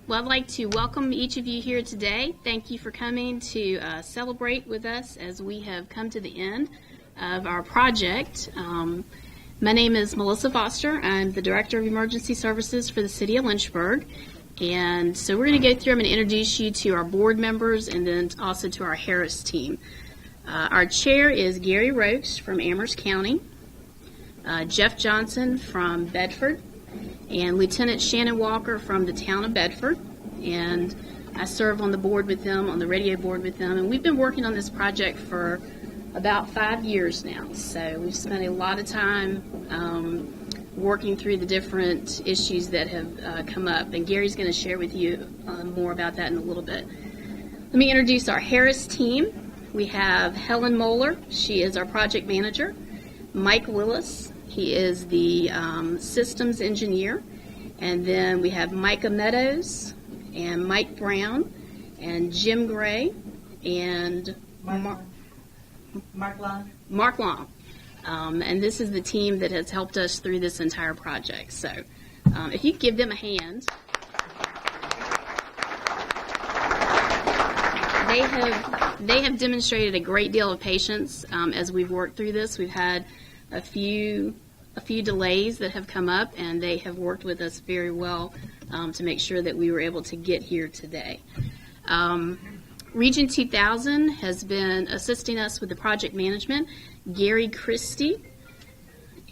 Well, I'd like to welcome each of you here today. Thank you for coming to celebrate with us as we have come to the end of our project. My name is Melissa Foster. I'm the Director of Emergency Services for the City of Lynchburg. And so we're going to go through, I'm going to introduce you to our board members and then also to our Harris team. Our chair is Gary Rokes from Amherst County, Jeff Johnson from Bedford, and Lieutenant Shannon Walker from the town of Bedford. And I serve on the board with them, on the radio board with them. And we've been working on this project for about 5 years now. So we've spent a lot of time working through the different issues that have come up. And Gary's going to share with you more about that in a little bit. Let me introduce our Harris team. We have Helen Moeller. She is our project manager. Mike Willis. He is the systems engineer. And then we have Micah Meadows and Mike Brown and Jim Gray and Mark Long. Mark Long. And this is the team that has helped us through this entire project. So if you give them a hand. They have demonstrated a great deal of patience as we've worked through this. We've had a few delays that have come up, and they have worked with us very well to make sure that we were able to get here today. Region 2000 has been assisting us with the project management. Gary Christie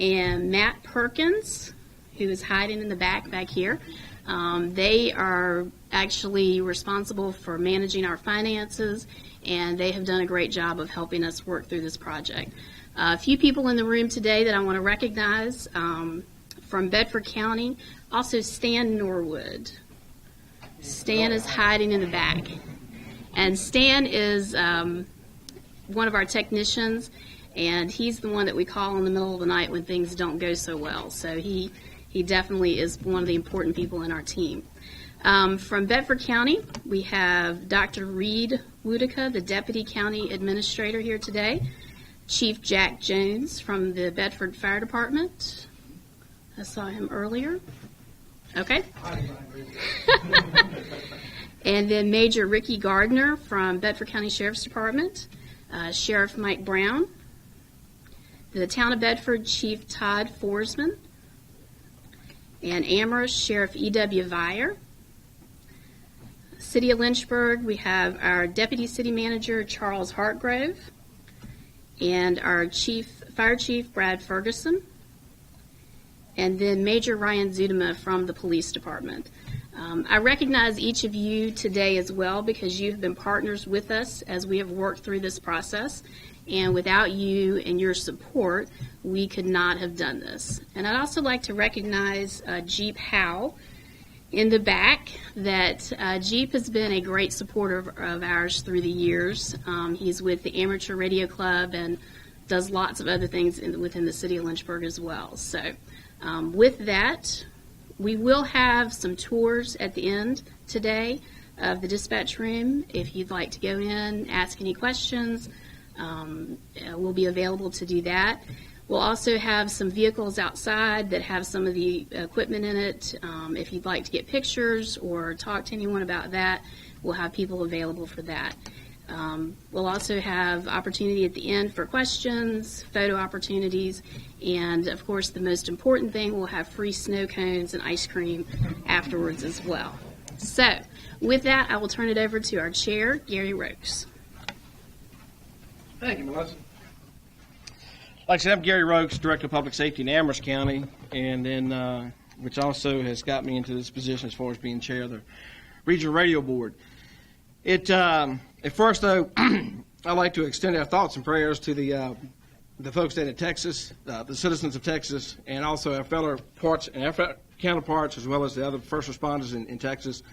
and Matt Perkins, who is hiding in the back here. They are actually responsible for managing our finances, and they have done a great job of helping us work through this project. A few people in the room today that I want to recognize from Bedford County, also Stan Norwood. Stan is hiding in the back. And Stan is one of our technicians, and he's the one that we call in the middle of the night when things don't go so well. So he definitely is one of the important people in our team. From Bedford County, we have Dr. Reed Wutica, the Deputy County Administrator here today. Chief Jack Jones from the Bedford Fire Department. I saw him earlier. Okay. And then Major Ricky Gardner from Bedford County Sheriff's Department. Sheriff Mike Brown. The Town of Bedford Chief Todd Forsman. And Amherst Sheriff E.W. Vire. City of Lynchburg, we have our Deputy City Manager Charles Hartgrove. And our Fire Chief, Brad Ferguson, and then Major Ryan Zudema from the Police Department. I recognize each of you today as well because you have been partners with us as we have worked through this process, and without you and your support, we could not have done this. And I'd also like to recognize Jeep Howe in the back. That Jeep has been a great supporter of ours through the years. He's with the Amateur Radio Club and does lots of other things within the City of Lynchburg as well. So with that, we will have some tours at the end today of the dispatch room. If you'd like to go in, ask any questions, we'll be available to do that. We'll also have some vehicles outside that have some of the equipment in it. If you'd like to get pictures or talk to anyone about that, we'll have people available for that. We'll also have opportunity at the end for questions, photo opportunities, and of course the most important thing, we'll have free snow cones and ice cream afterwards as well. So with that, I will turn it over to our chair, Gary Rokes. Thank you, Melissa. Like I said, I'm Gary Rokes, Director of Public Safety in Amherst County, and then which also has got me into this position as far as being chair of the Regional Radio Board. At first, though, I'd like to extend our thoughts and prayers to the folks down in Texas, the citizens of Texas, and also our fellow parts and our counterparts, as well as the other first responders in Texas,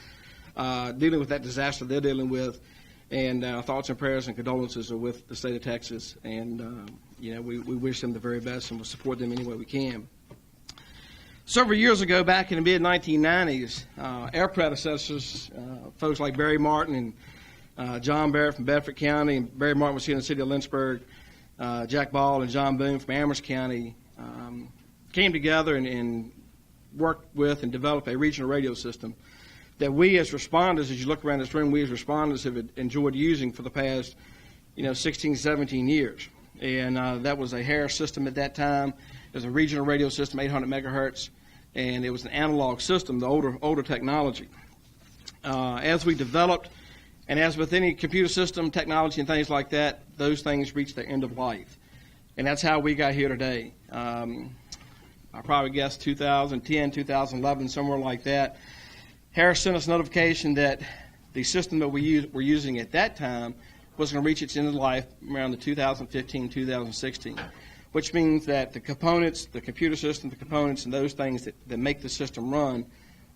dealing with that disaster they're dealing with. And our thoughts and prayers and condolences are with the state of Texas. And, we wish them the very best and will support them any way we can. Several years ago, back in the mid-1990s, our predecessors, folks like Barry Martin and John Barrett from Bedford County, and Barry Martin was here in the city of Lynchburg, Jack Ball and John Boone from Amherst County, came together and worked with and developed a regional radio system that we as responders, as you look around this room, we as responders have enjoyed using for the past, 16, 17 years. And that was a Harris system at that time. It was a regional radio system, 800 megahertz, and it was an analog system, the older technology. As we developed, and as with any computer system, technology and things like that, those things reach their end of life. And that's how we got here today. I probably guess 2010, 2011, somewhere like that. Harris sent us notification that the system that we're using at that time was going to reach its end of life around the 2015, 2016, which means that the components, the computer system, the components, and those things that make the system run,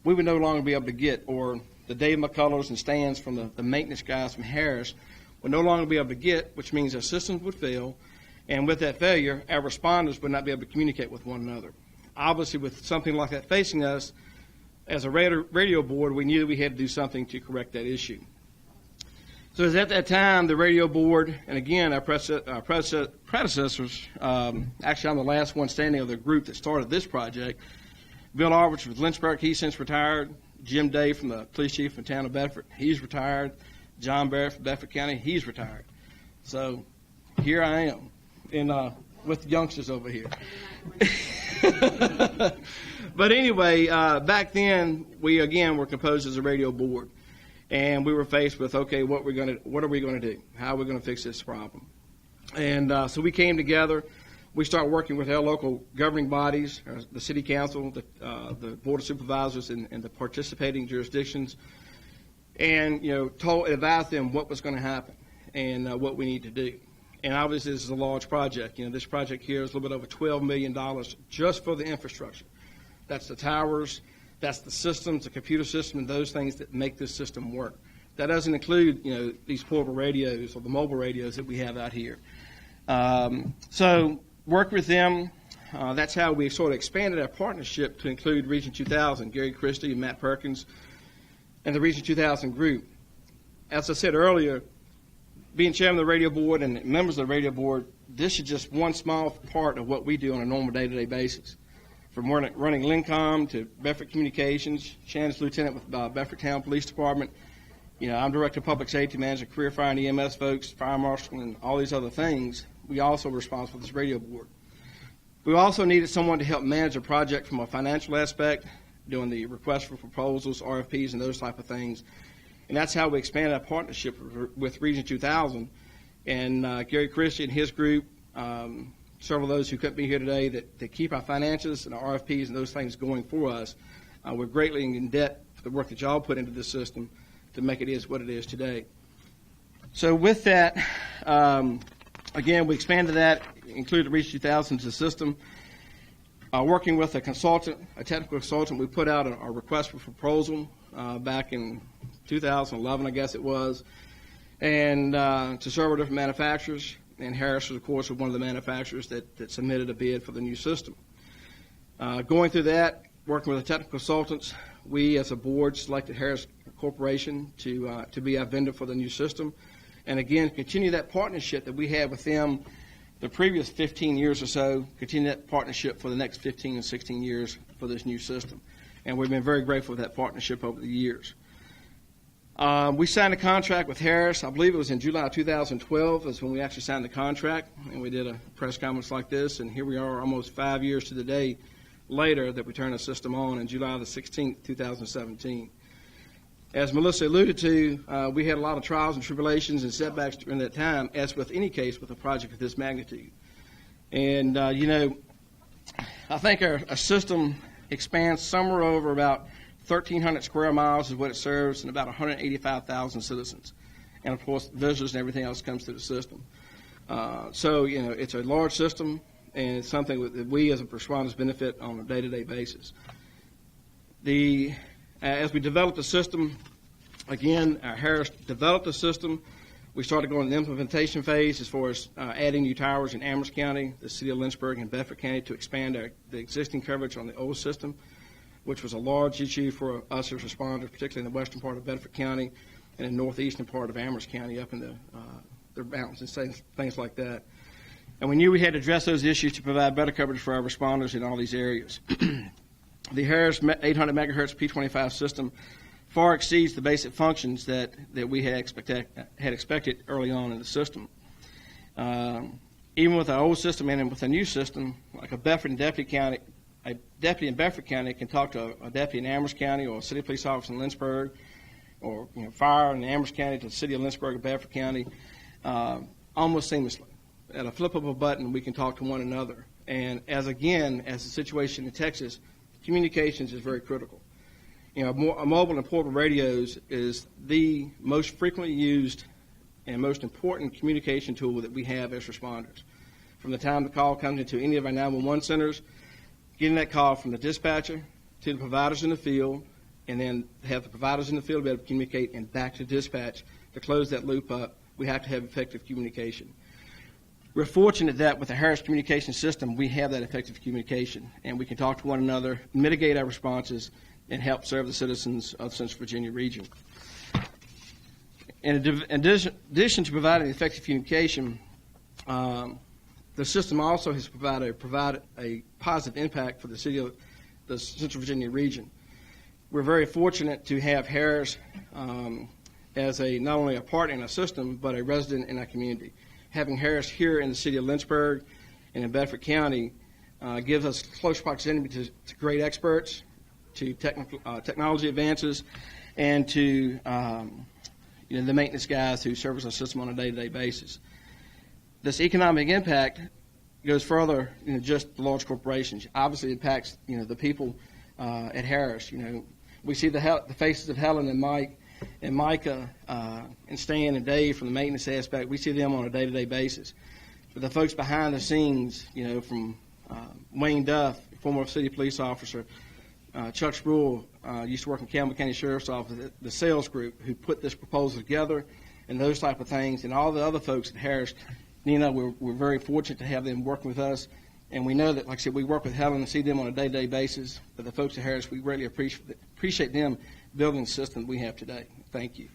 we would no longer be able to get, or the Dave McCullers and Stans from the maintenance guys from Harris would no longer be able to get, which means our systems would fail, and with that failure, our responders would not be able to communicate with one another. Obviously, with something like that facing us, as a radio board, we knew that we had to do something to correct that issue. So it was at that time the radio board, and again, our predecessors, actually I'm the last one standing of the group that started this project. Bill Arvich with Lynchburg, he's since retired. Jim Day from the police chief in the town of Bedford, he's retired. John Barrett from Bedford County, he's retired. So here I am with the youngsters over here. But anyway, back then we again were composed as a radio board, and we were faced with, okay, what are we going to do? How are we going to fix this problem? And so we came together. We started working with our local governing bodies, the city council, the board of supervisors, and the participating jurisdictions, and advised them what was going to happen and what we need to do. And obviously, this is a large project. This project here is a little bit over $12 million just for the infrastructure. That's the towers, that's the systems, the computer system, and those things that make this system work. That doesn't include, these portable radios or the mobile radios that we have out here. So work with them. That's how we sort of expanded our partnership to include Region 2000, Gary Christie and Matt Perkins, and the Region 2000 group. As I said earlier, being chairman of the radio board and members of the radio board, this is just one small part of what we do on a normal day-to-day basis. From running Lincom to Bedford Communications, Shannon's lieutenant with Bedford Town Police Department. I'm director of public safety, manager, career fire and EMS folks, fire marshal, and all these other things. We also are responsible for this radio board. We also needed someone to help manage a project from a financial aspect, doing the requests for proposals, RFPs, and those type of things. And that's how we expanded our partnership with Region 2000. And Gary Christie and his group, several of those who couldn't be here today, that keep our finances and our RFPs and those things going for us. We're greatly in debt for the work that y'all put into this system to make it is what it is today. So with that, again, we expanded that, included Region 2000 as a system. Working with a consultant, a technical consultant, we put out a request for proposal back in 2011, I guess it was, and to several different manufacturers. And Harris, of course, was one of the manufacturers that submitted a bid for the new system. Going through that, working with the technical consultants, we as a board selected Harris Corporation to be our vendor for the new system. And again, continue that partnership that we had with them the previous 15 years or so, continue that partnership for the next 15 and 16 years for this new system. And we've been very grateful for that partnership over the years. We signed a contract with Harris. I believe it was in July 2012 is when we actually signed the contract, and we did a press conference like this, and here we are almost 5 years to the day later that we turned the system on in July the 16th, 2017. As Melissa alluded to, we had a lot of trials and tribulations and setbacks during that time, as with any case with a project of this magnitude. And, I think our system expands somewhere over about 1,300 square miles is what it serves, and about 185,000 citizens. And, of course, visitors and everything else comes through the system. So, it's a large system, and it's something that we as a responders benefit on a day-to-day basis. As we developed the system, again, Harris developed the system. We started going to the implementation phase as far as adding new towers in Amherst County, the city of Lynchburg, and Bedford County to expand the existing coverage on the old system, which was a large issue for us as responders, particularly in the western part of Bedford County and the northeastern part of Amherst County up in the mountains and things like that. And we knew we had to address those issues to provide better coverage for our responders in all these areas. The Harris 800 megahertz P25 system far exceeds the basic functions that we had expected early on in the system. Even with our old system and with a new system, like a deputy in Bedford County can talk to a deputy in Amherst County or a city police officer in Lynchburg, or fire in Amherst County to the city of Lynchburg or Bedford County, almost seamlessly. At a flip of a button, we can talk to one another. And as the situation in Texas, communications is very critical. Mobile and portable radios is the most frequently used and most important communication tool that we have as responders. From the time the call comes into any of our 911 centers, getting that call from the dispatcher to the providers in the field, and then have the providers in the field be able to communicate and back to dispatch to close that loop up, we have to have effective communication. We're fortunate that with the Harris communication system, we have that effective communication, and we can talk to one another, mitigate our responses, and help serve the citizens of the Central Virginia region. In addition to providing effective communication, the system also has provided a positive impact for the city of the Central Virginia region. We're very fortunate to have Harris as not only a partner in our system, but a resident in our community. Having Harris here in the city of Lynchburg and in Bedford County gives us close proximity to great experts, to technology advances, and to the maintenance guys who service our system on a day-to-day basis. This economic impact goes further than just the large corporations. Obviously, it impacts the people at Harris. We see the faces of Helen and Mike and Micah and Stan and Dave from the maintenance aspect. We see them on a day-to-day basis. But the folks behind the scenes, from Wayne Duff, former city police officer, Chuck Spruill, used to work in Campbell County Sheriff's Office, the sales group who put this proposal together, and those type of things, and all the other folks at Harris. We're very fortunate to have them working with us, and we know that, like I said, we work with Helen and see them on a day-to-day basis. But the folks at Harris, we really appreciate them building the system we have today. Thank you.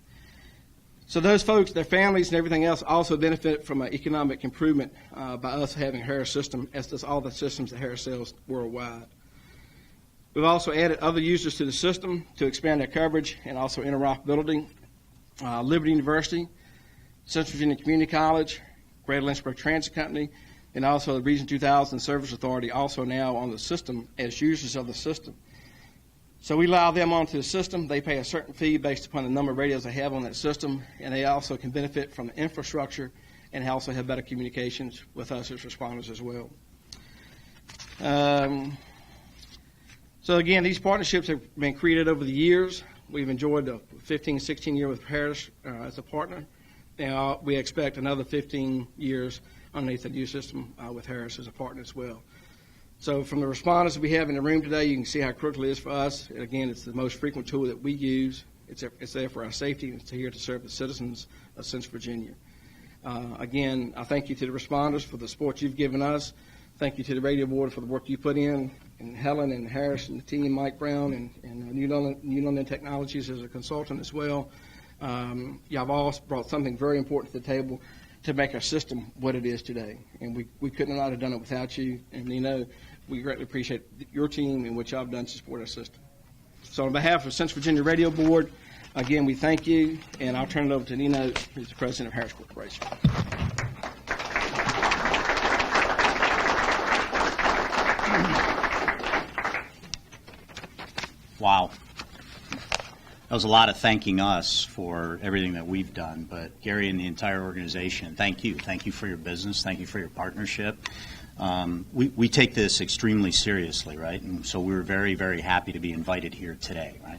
So those folks, their families, and everything else also benefit from an economic improvement by us having a Harris system, as does all the systems that Harris sells worldwide. We've also added other users to the system to expand their coverage and also interoperability. Liberty University, Central Virginia Community College, Greater Lynchburg Transit Company, and also the Region 2000 Service Authority also now on the system as users of the system. So we allow them onto the system. They pay a certain fee based upon the number of radios they have on that system, and they also can benefit from the infrastructure and also have better communications with us as responders as well. So again, these partnerships have been created over the years. We've enjoyed the 15, 16 year with Harris as a partner. Now we expect another 15 years underneath the new system with Harris as a partner as well. So from the responders that we have in the room today, you can see how critical it is for us. And again, it's the most frequent tool that we use. It's there for our safety, and it's here to serve the citizens of Central Virginia. Again, I thank you to the responders for the support you've given us. Thank you to the radio board for the work you put in, and Helen and Harris and the team, Mike Brown, and New London Technologies as a consultant as well. Y'all all brought something very important to the table to make our system what it is today. And we could not have done it without you. And, we greatly appreciate your team and what y'all have done to support our system. So on behalf of Central Virginia Radio Board, again, we thank you. And I'll turn it over to Nino, who's the president of Harris Corporation. Wow. That was a lot of thanking us for everything that we've done, but Gary and the entire organization, thank you. Thank you for your business. Thank you for your partnership. We take this extremely seriously, right? And so we're very, very happy to be invited here today, right?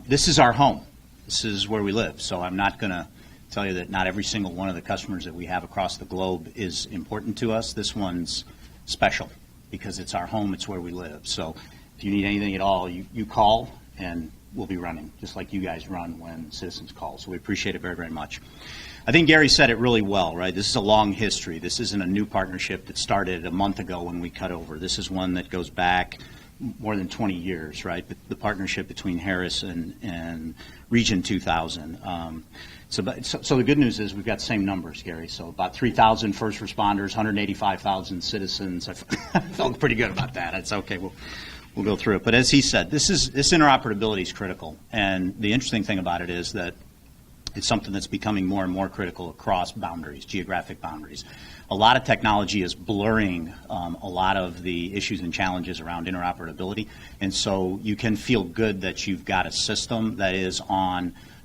This is our home. This is where we live. So I'm not going to tell you that not every single one of the customers that we have across the globe is important to us. This one's special because it's our home. It's where we live. So if you need anything at all, you call and we'll be running, just like you guys run when citizens call. So we appreciate it very, very much. I think Gary said it really well, right? This is a long history. This isn't a new partnership that started a month ago when we cut over. This is one that goes back more than 20 years, right? The partnership between Harris and Region 2000. So the good news is we've got the same numbers, Gary. So about 3,000 first responders, 185,000 citizens. I felt pretty good about that. It's okay. we'll go through it. But as he said, this interoperability is critical. And the interesting thing about it is that it's something that's becoming more and more critical across boundaries, geographic boundaries. A lot of technology is blurring a lot of the issues and challenges around interoperability. And so you can feel good that you've got a system that is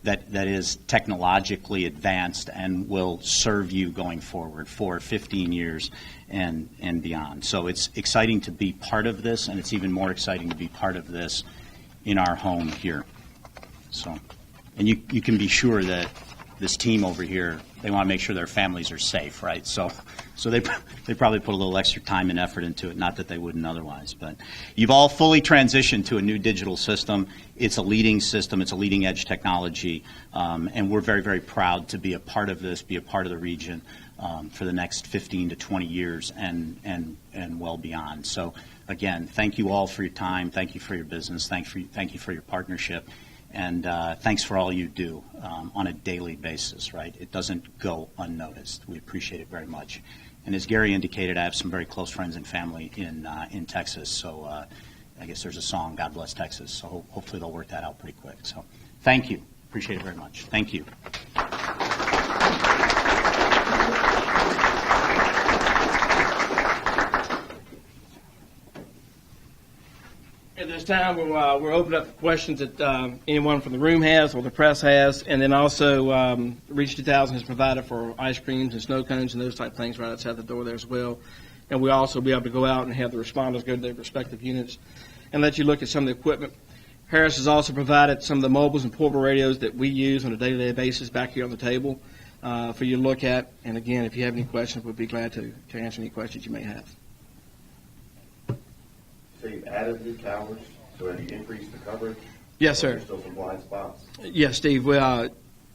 that is technologically advanced and will serve you going forward for 15 years and beyond. So it's exciting to be part of this, and it's even more exciting to be part of this in our home here. So, and you can be sure that this team over here, they want to make sure their families are safe, right? So they probably put a little extra time and effort into it, not that they wouldn't otherwise. But you've all fully transitioned to a new digital system. It's a leading system. It's a leading edge technology. And we're very, very proud to be a part of this, be a part of the region for the next 15 to 20 years and well beyond. So again, thank you all for your time. Thank you for your business. Thank you for your partnership. And thanks for all you do on a daily basis, right? It doesn't go unnoticed. We appreciate it very much. And as Gary indicated, I have some very close friends and family in Texas. So I guess there's a song, God Bless Texas. So hopefully they'll work that out pretty quick. So thank you. Appreciate it very much. Thank you. At this time, we'll open up the questions that anyone from the room has or the press has, and then also Reach 2000 has provided for ice creams and snow cones and those type of things right outside the door there as well. And we'll also be able to go out and have the responders go to their respective units and let you look at some of the equipment. Harris has also provided some of the mobiles and portable radios that we use on a day-to-day basis back here on the table for you to look at. And again, if you have any questions, we'll be glad to answer any questions you may have. So you've added new towers, so have you increased the coverage? Yes, sir. There's still some blind spots? Yes, Steve.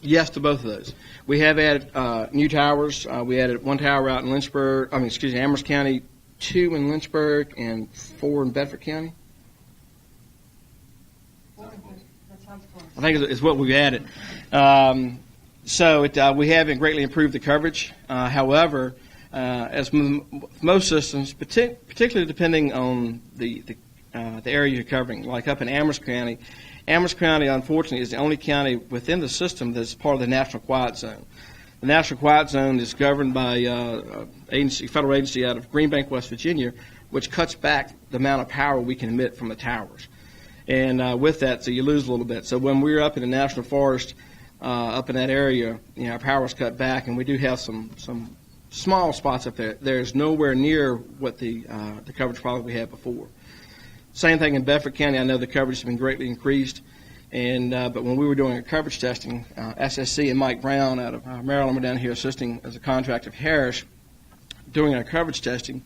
Yes to both of those. We have added new towers. We added one tower out in Amherst County, 2 in Lynchburg, and 4 in Bedford County. I think it's what we've added. We haven't greatly improved the coverage. However, as most systems, particularly depending on the area you're covering, like up in Amherst County, unfortunately, is the only county within the system that's part of the National Quiet Zone. The National Quiet Zone is governed by a federal agency out of Greenbank, West Virginia, which cuts back the amount of power we can emit from the towers. And with that, so you lose a little bit. So when we're up in the national forest, up in that area, our power's cut back, and we do have some small spots up there. There's nowhere near what the coverage probably we had before. Same thing in Bedford County. I know the coverage has been greatly increased, but when we were doing our coverage testing, SSC and Mike Brown out of Maryland were down here assisting as a contractor of Harris doing our coverage testing.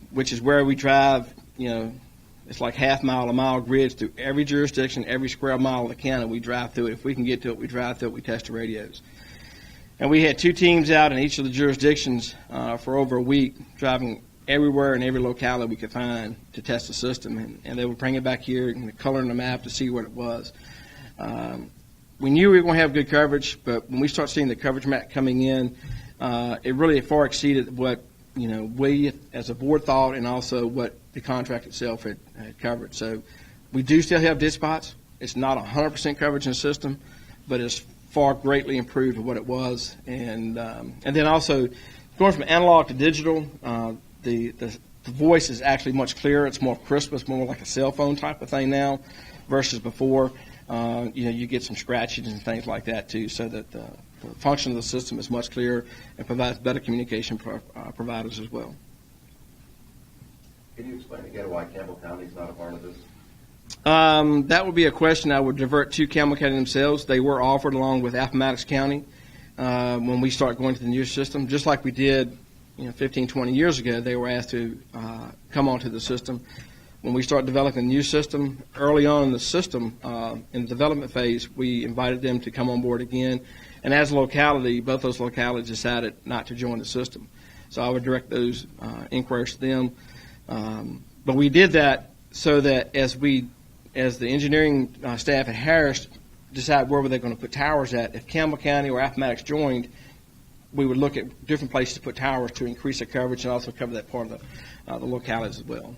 Which is where we drive, it's like half-mile, a-mile grids through every jurisdiction, every square mile of the county. We drive through it. If we can get to it, we drive through it. We test the radios. And we had 2 teams out in each of the jurisdictions for over a week, driving everywhere in every locality we could find to test the system. And they would bring it back here and color in the map to see what it was. We knew we were going to have good coverage, but when we start seeing the coverage map coming in, it really far exceeded what we as a board thought, and also what the contract itself had covered. So we do still have dead spots. It's not 100% coverage in the system, but it's far greatly improved of what it was. And then also going from analog to digital, the voice is actually much clearer. It's more crisp. It's more like a cell phone type of thing now versus before. You get some scratches and things like that too, so that the function of the system is much clearer and provides better communication for providers as well. Can you explain again why Campbell County is not a part of this? That would be a question I would divert to Campbell County themselves. They were offered along with Appomattox County when we start going to the new system, just like we did 15, 20 years ago. They were asked to come onto the system. When we start developing a new system, early on in the system, in the development phase, we invited them to come on board again. And as a locality, both those localities decided not to join the system. So I would direct those inquiries to them. But we did that so that as the engineering staff at Harris decide where were they going to put towers at, if Campbell County or Appomattox joined, we would look at different places to put towers to increase the coverage and also cover that part of the localities as well.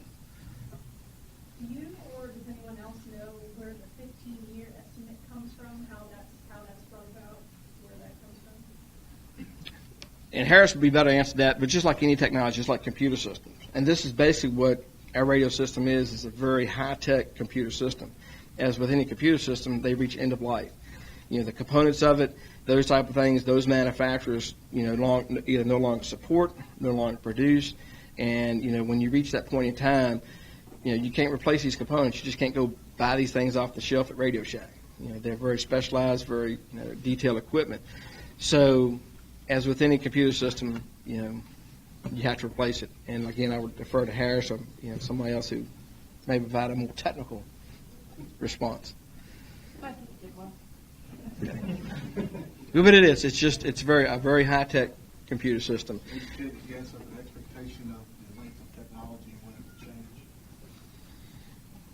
And Harris would be better to answer that, but just like any technology, just like computer systems. And this is basically what our radio system is a very high-tech computer system. As with any computer system, they reach end of life. The components of it, those type of things, those manufacturers, either no longer support, no longer produce. And, when you reach that point in time, you can't replace these components. You just can't go buy these things off the shelf at Radio Shack. They're very specialized, very detailed equipment. So, as with any computer system, you have to replace it. And again, I would defer to Harris or somebody else who may provide a more technical response. I think you did well. But it is. It's a very high tech computer system. Can you give a guess of an expectation of the length of technology and when it will change?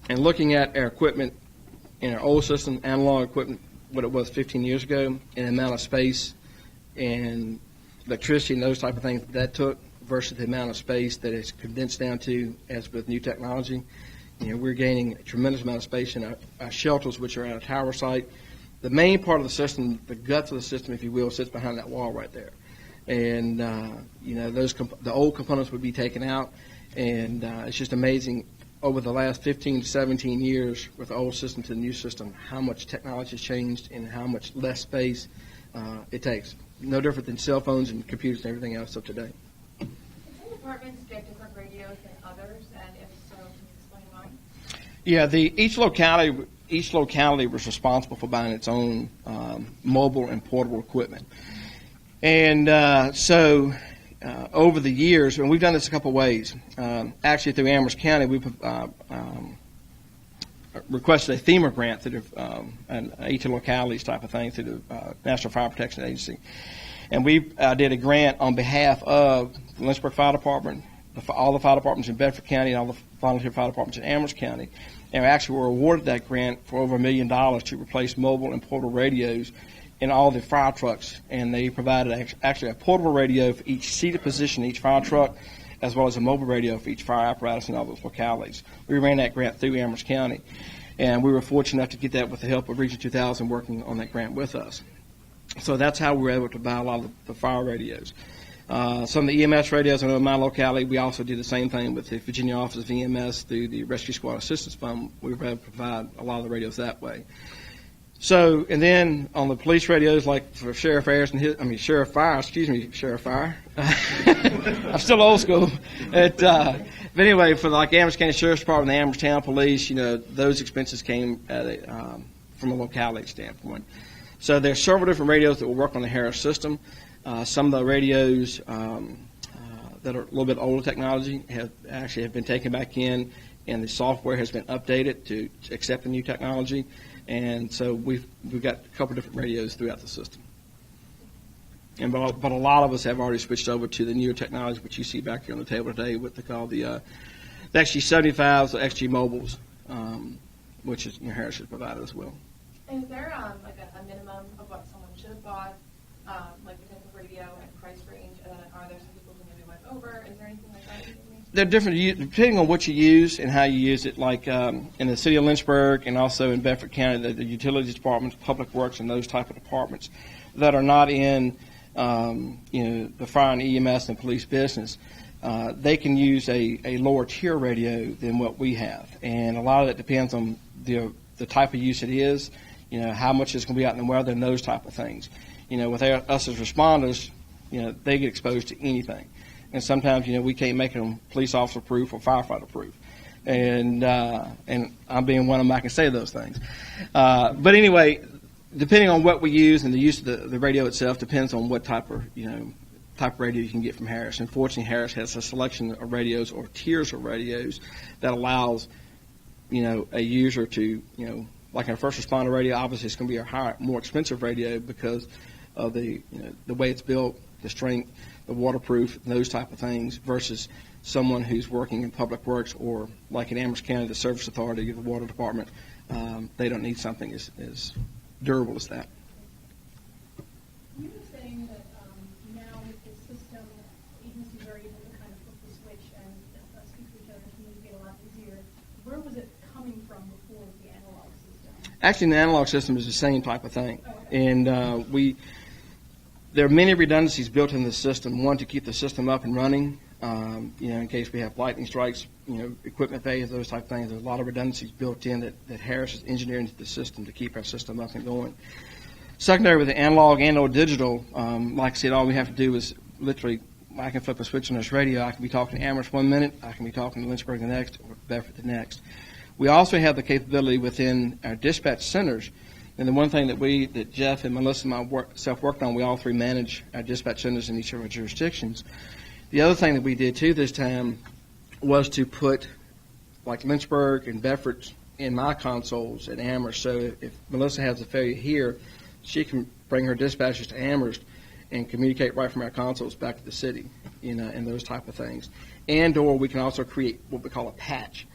And looking at our equipment in our old system, analog equipment, what it was 15 years ago, and the amount of space and electricity and those type of things that took versus the amount of space that it's condensed down to as with new technology, we're gaining a tremendous amount of space in our shelters, which are at a tower site. The main part of the system, the guts of the system, if you will, sits behind that wall right there. And, the old components would be taken out, and it's just amazing over the last 15 to 17 years with the old system to the new system, how much technology has changed and how much less space it takes. No different than cell phones and computers and everything else of today. Do some departments get different radios than others, and if so, can you explain why? Yeah, each locality was responsible for buying its own mobile and portable equipment. And over the years, and we've done this a couple ways. Actually, through Amherst County, we've requested a FEMA grant through an 18 localities type of thing through the National Fire Protection Agency. And we did a grant on behalf of the Lynchburg Fire Department, all the fire departments in Bedford County, and all the volunteer fire departments in Amherst County. And we actually were awarded that grant for over $1 million to replace mobile and portable radios in all the fire trucks. And they provided actually a portable radio for each seated position in each fire truck, as well as a mobile radio for each fire apparatus in all those localities. We ran that grant through Amherst County, and we were fortunate enough to get that with the help of Region 2000 working on that grant with us. So that's how we were able to buy a lot of the fire radios. Some of the EMS radios, I know in my locality, we also did the same thing with the Virginia Office of EMS through the Rescue Squad Assistance Fund. We were able to provide a lot of the radios that way. So, and then on the police radios, like for Sheriff Fire. I'm still old school. But anyway, for like Amherst County Sheriff's Department and the Amherst Town Police, those expenses came at from a locality standpoint. So there's several different radios that will work on the Harris system. Some of the radios that are a little bit older technology have been taken back in, and the software has been updated to accept the new technology. And so we've got a couple different radios throughout the system. But a lot of us have already switched over to the newer technology, which you see back here on the table today, what they call the XG75s, the XG mobiles, which is Harris has provided as well. And is there like a minimum of what someone should have bought, like the type of radio and price range? And then are there some people who maybe went over? Is there anything like that? They're different depending on what you use and how you use it. Like in the city of Lynchburg and also in Bedford County, the utilities departments, public works, and those type of departments that are not in the fire and EMS and police business, they can use a lower tier radio than what we have, and a lot of it depends on the type of use it is, how much it's going to be out in the weather and those type of things. With us as responders, they get exposed to anything. And sometimes, we can't make them police officer proof or firefighter proof. And I'm being one of them, I can say those things. But anyway, depending on what we use and the use of the radio itself depends on what type of radio you can get from Harris. Unfortunately, Harris has a selection of radios or tiers of radios that allows, a user to, like our first responder radio, obviously it's going to be a more expensive radio because of the way it's built, the strength, the waterproof, those type of things, versus someone who's working in public works or like in Amherst County, the service authority, the water department. They don't need something as durable as that. You were saying that now with this system, agencies are able to kind of flip the switch and speak to each other and communicate a lot easier. Where was it coming from before with the analog system? Actually, the analog system is the same type of thing. Oh, okay. And There are many redundancies built in the system. One, to keep the system up and running, in case we have lightning strikes, equipment failures, those type of things. There's a lot of redundancies built in that Harris is engineering into the system to keep our system up and going. Secondary, with the analog and/or digital, like I said, all we have to do is literally, I can flip a switch on this radio. I can be talking to Amherst 1 minute, I can be talking to Lynchburg the next, or Bedford the next. We also have the capability within our dispatch centers. And the one thing that Jeff and Melissa and myself worked on, we all three manage our dispatch centers in each of our jurisdictions. The other thing that we did too this time was to put like Lynchburg and Bedford in my consoles at Amherst. So if Melissa has a failure here, she can bring her dispatchers to Amherst and communicate right from our consoles back to the city, and those type of things. And/or we can also create what we call a patch.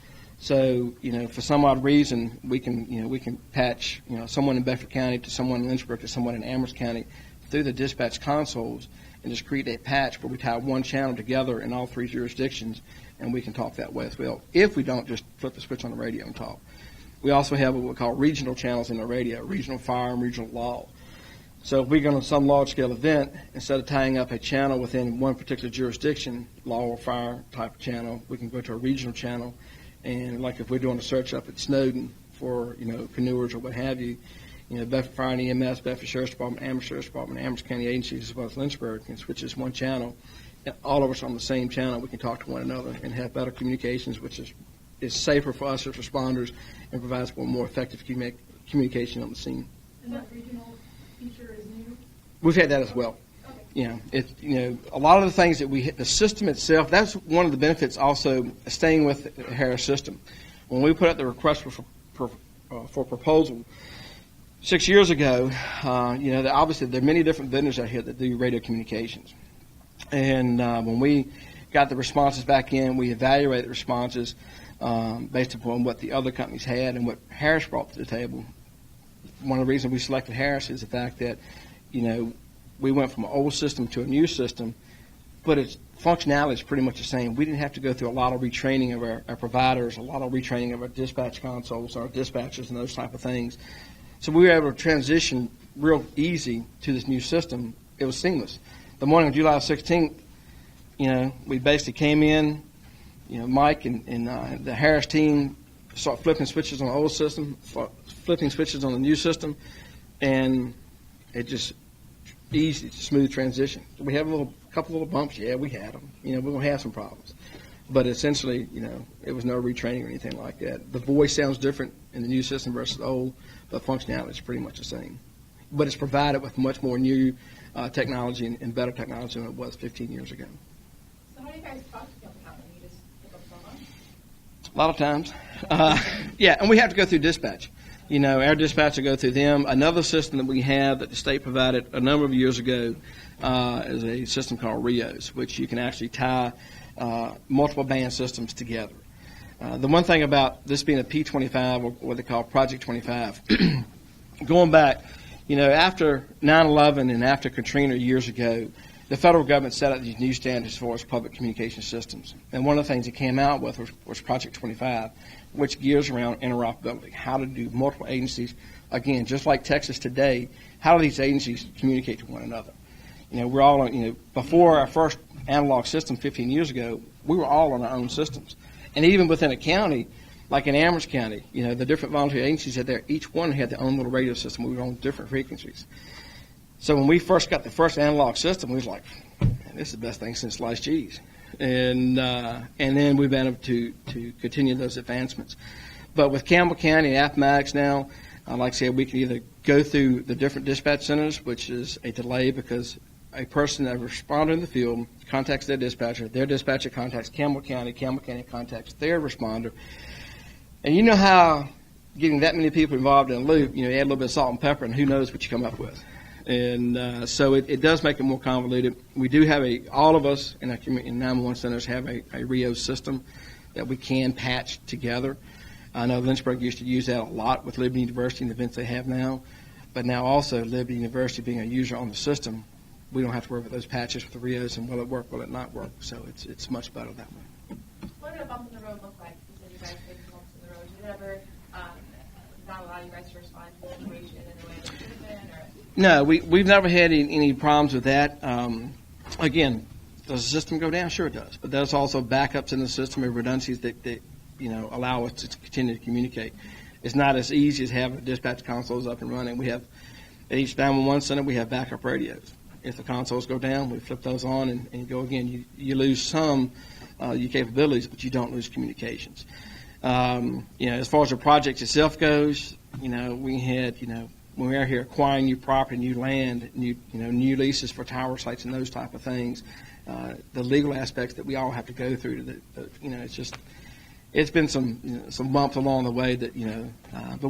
So, for some odd reason, we can patch, someone in Bedford County to someone in Lynchburg to someone in Amherst County through the dispatch consoles and just create a patch where we tie one channel together in all three jurisdictions, and we can talk that way as well, if we don't just flip the switch on the radio and talk. We also have what we call regional channels in the radio, regional fire and regional law. So if we go to some large-scale event, instead of tying up a channel within one particular jurisdiction, law or fire type of channel, we can go to a regional channel. And like if we're doing a search up at Snowden for, canoers or what have you, Bedford Fire and EMS, Bedford Sheriff's Department, Amherst Sheriff's Department, Amherst County agencies as well as Lynchburg can switch this one channel. And all of us on the same channel, we can talk to one another and have better communications, which is safer for us as responders and provides for more effective communication on the scene. And that regional feature is new? We've had that as well. A lot of the things that the system itself, that's one of the benefits also staying with the Harris system. When we put out the request for proposal 6 years ago, obviously there are many different vendors out here that do radio communications. And when we got the responses back in, we evaluated the responses based upon what the other companies had and what Harris brought to the table. One of the reasons we selected Harris is the fact that, we went from an old system to a new system, but its functionality is pretty much the same. We didn't have to go through a lot of retraining of our providers, a lot of retraining of our dispatch consoles, our dispatchers, and those type of things. So we were able to transition real easy to this new system. It was seamless. The morning of July 16th, we basically came in, Mike and the Harris team started flipping switches on the old system, flipping switches on the new system, and it just easy, smooth transition. We have a couple little bumps. Yeah, we had them. We're going to have some problems. But essentially, it was no retraining or anything like that. The voice sounds different in the new system versus the old, but functionality is pretty much the same. But it's provided with much more new technology and better technology than it was 15 years ago. So how do you guys talk to the company? You just pick up the phone? A lot of times. And we have to go through dispatch. Our dispatch will go through them. Another system that we have that the state provided a number of years ago is a system called RIOS, which you can actually tie multiple band systems together. The one thing about this being a P25, or what they call Project 25, going back, after 9/11 and after Katrina years ago, the federal government set up these new standards as far as public communication systems. And one of the things it came out with was Project 25, which gears around interoperability, how to do multiple agencies. Again, just like Texas today, how do these agencies communicate to one another? We're all on, before our first analog system 15 years ago, we were all on our own systems. And even within a county, like in Amherst County, the different volunteer agencies had each one had their own little radio system. We were on different frequencies. So when we first got the first analog system, we was like, man, this is the best thing since sliced cheese. And then we've been able to continue those advancements. But with Campbell County and Appomattox now, like I said, we can either go through the different dispatch centers, which is a delay because a person, a responder in the field, contacts their dispatcher contacts Campbell County contacts their responder. And how getting that many people involved in a loop, add a little bit of salt and pepper, and who knows what you come up with. And so it does make it more convoluted. We do have all of us in our 911 centers have a RIOS system that we can patch together. I know Lynchburg used to use that a lot with Liberty University and the events they have now. But now also Liberty University being a user on the system, we don't have to worry about those patches with the RIOS and will it work, will it not work. So it's much better that way. What did a bump in the road look like? You said you guys faced bumps in the road. Did it ever not allow you guys to respond to the situation in the way that you should have been? in? Or? No, we've never had any problems with that. Again, does the system go down? Sure it does. But there's also backups in the system and redundancies that allow us to continue to communicate. It's not as easy as having dispatch consoles up and running. We have, at each 911 center, we have backup radios. If the consoles go down, we flip those on and go again. You lose some your capabilities, but you don't lose communications. As far as the project itself goes, we had, when we were here acquiring new property, new land, new leases for tower sites and those type of things, the legal aspects that we all have to go through. It's been some bumps along the way but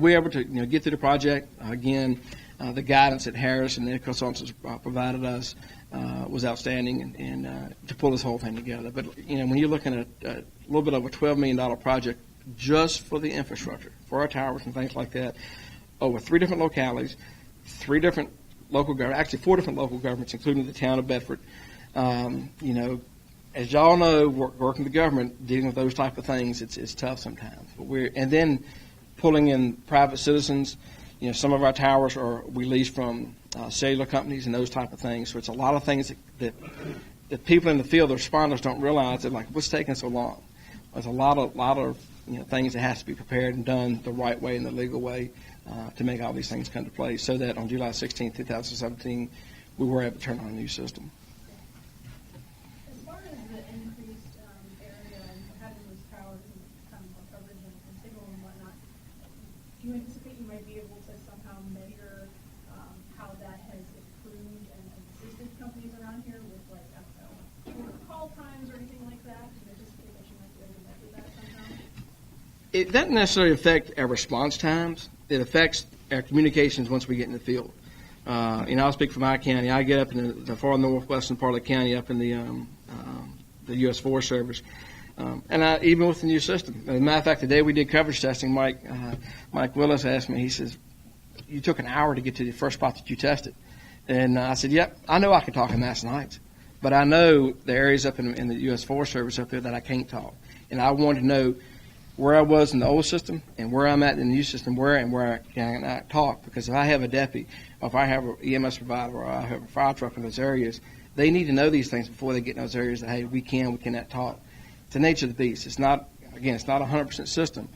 we were able to get through the project. Again, the guidance that Harris and the consultants provided us was outstanding and to pull this whole thing together. But when you're looking at a little bit over $12 million project just for the infrastructure, for our towers and things like that, over 3 different localities, 3 different local governments, actually 4 different local governments, including the town of Bedford. As y'all know, working with the government, dealing with those type of things, it's tough sometimes. And then pulling in private citizens. Some of our towers we lease from cellular companies and those type of things. So it's a lot of things that people in the field, the responders, don't realize. They're like, what's taking so long? There's a lot of things that has to be prepared and done the right way and the legal way to make all these things come to play. So that on July 16, 2017, we were able to turn on a new system. As far as the increased area and having those towers and kind of more coverage and signal and whatnot, do you anticipate you might be able to somehow measure how that has improved and assisted companies around here with, like, I don't know, shorter call times or anything like that? Do you anticipate that you might be able to measure that somehow? It doesn't necessarily affect our response times. It affects our communications once we get in the field. I'll speak for my county. I get up in the far northwestern part of the county, up in the U.S. Forest Service, and even with the new system. As a matter of fact, the day we did coverage testing, Mike Willis asked me. He says, "You took an hour to get to the first spot that you tested," and I said, "Yep, I know I can talk in Madison Heights, but I know the areas up in the U.S. Forest Service up there that I can't talk, and I wanted to know where I was in the old system and where I'm at in the new system, where I cannot talk. Because if I have a deputy, or if I have an EMS provider, or I have a fire truck in those areas, they need to know these things before they get in those areas that, hey, we cannot talk. It's the nature of the beast. It's not a 100% system,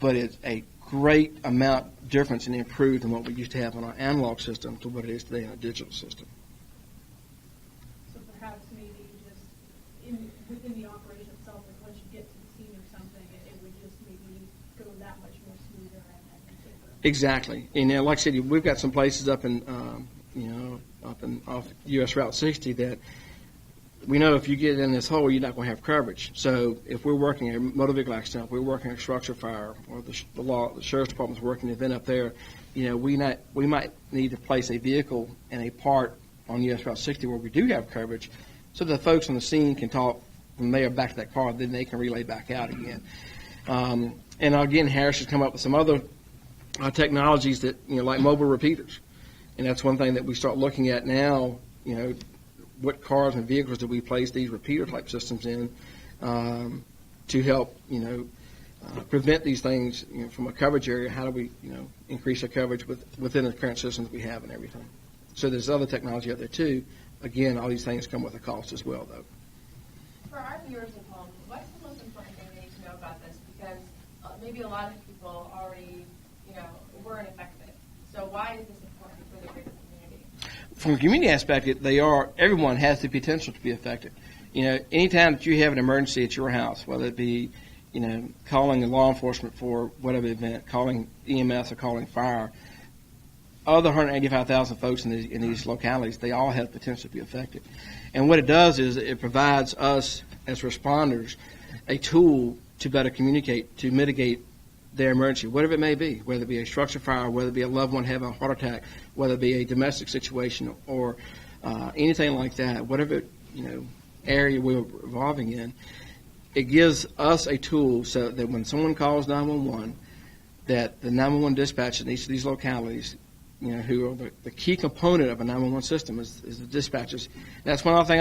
but it's a great amount difference and improved than what we used to have on our analog system to what it is today in a digital system. So perhaps maybe just within the operation itself, like once you get to the scene or something, it would just maybe go that much more smoother and safer. Exactly. And like I said, we've got some places up in, off U.S. Route 60 that we know if you get in this hole, you're not going to have coverage. So if we're working a motor vehicle accident, if we're working a structure fire, or the sheriff's department's working an event up there, we might need to place a vehicle and a part on U.S. Route 60 where we do have coverage, so the folks on the scene can talk from there back to that car, then they can relay back out again. And again, Harris has come up with some other technologies that, like mobile repeaters. And that's one thing that we start looking at now, what cars and vehicles do we place these repeater type systems in to help, prevent these things from a coverage area. How do we, increase our coverage within the current systems we have and everything? So there's other technology out there too. Again, all these things come with a cost as well, though. For our viewers at home, what's the most important thing they need to know about this? Because maybe a lot of people already, weren't affected. So why is this important for the greater community? From a community aspect, everyone has the potential to be affected. Anytime that you have an emergency at your house, whether it be, calling law enforcement for whatever event, calling EMS or calling fire, other 185,000 folks in these localities, they all have potential to be affected. And what it does is it provides us as responders a tool to better communicate, to mitigate their emergency, whatever it may be, whether it be a structure fire, whether it be a loved one having a heart attack, whether it be a domestic situation or anything like that, whatever area we're evolving in, it gives us a tool so that when someone calls 911, that the 911 dispatch in each of these localities, who are the key component of a 911 system is the dispatchers. And that's one other thing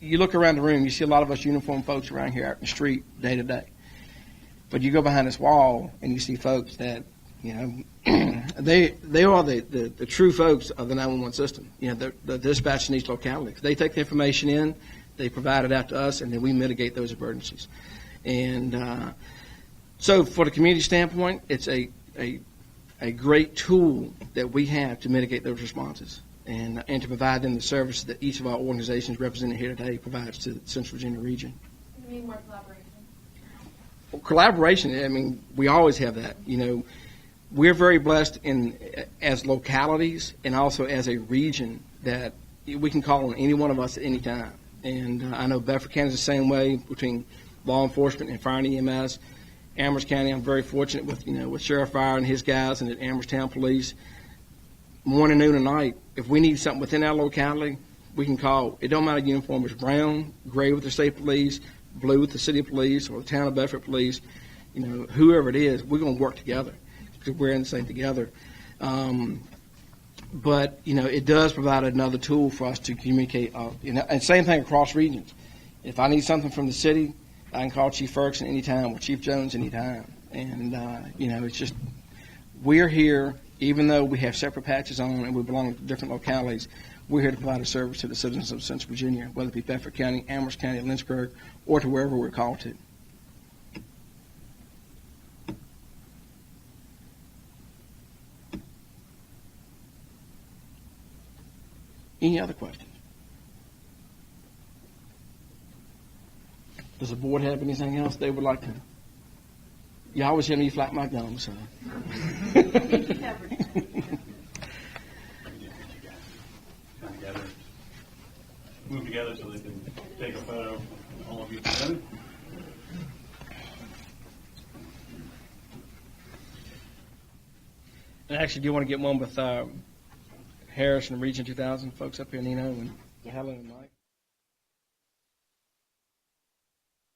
you look around the room, you see a lot of us uniformed folks around here out in the street day to day. But you go behind this wall and you see folks that You know, they are the true folks of the 911 system. You know, the dispatch in each locality. They take the information in, they provide it out to us, and then we mitigate those emergencies. And so, for the community standpoint, it's a great tool that we have to mitigate those responses and to provide them the service that each of our organizations represented here today provides to the Central Virginia region. You need more collaboration. Well, collaboration, I mean, we always have that. You know, we're very blessed as localities and also as a region that we can call on any one of us at any time. And I know Bedford County is the same way between law enforcement and fire and EMS. Amherst County, I'm very fortunate with Sheriff Fire and his guys and at Amherst Town Police. Morning, noon, and night, if we need something within our locality, we can call. It don't matter uniform is brown, gray with the state police, blue with the city police, or the town of Bedford police. You know, whoever it is, we're going to work together because we're in this thing together. But you know, it does provide another tool for us to communicate. And same thing across regions. If I need something from the city, I can call Chief Ferguson anytime or Chief Jones anytime. And you know, it's just we're here, even though we have separate patches on and we belong to different localities. We're here to provide a service to the citizens of Central Virginia, whether it be Bedford County, Amherst County, Lynchburg, or to wherever we're called to. Any other questions? Does the board have anything else they would like to? You always hear me flap my gums, so. Move together so they can take a photo, all of you together. And actually, do you want to get one with Harris and Region 2000 folks up here, Nino and Helen and Mike?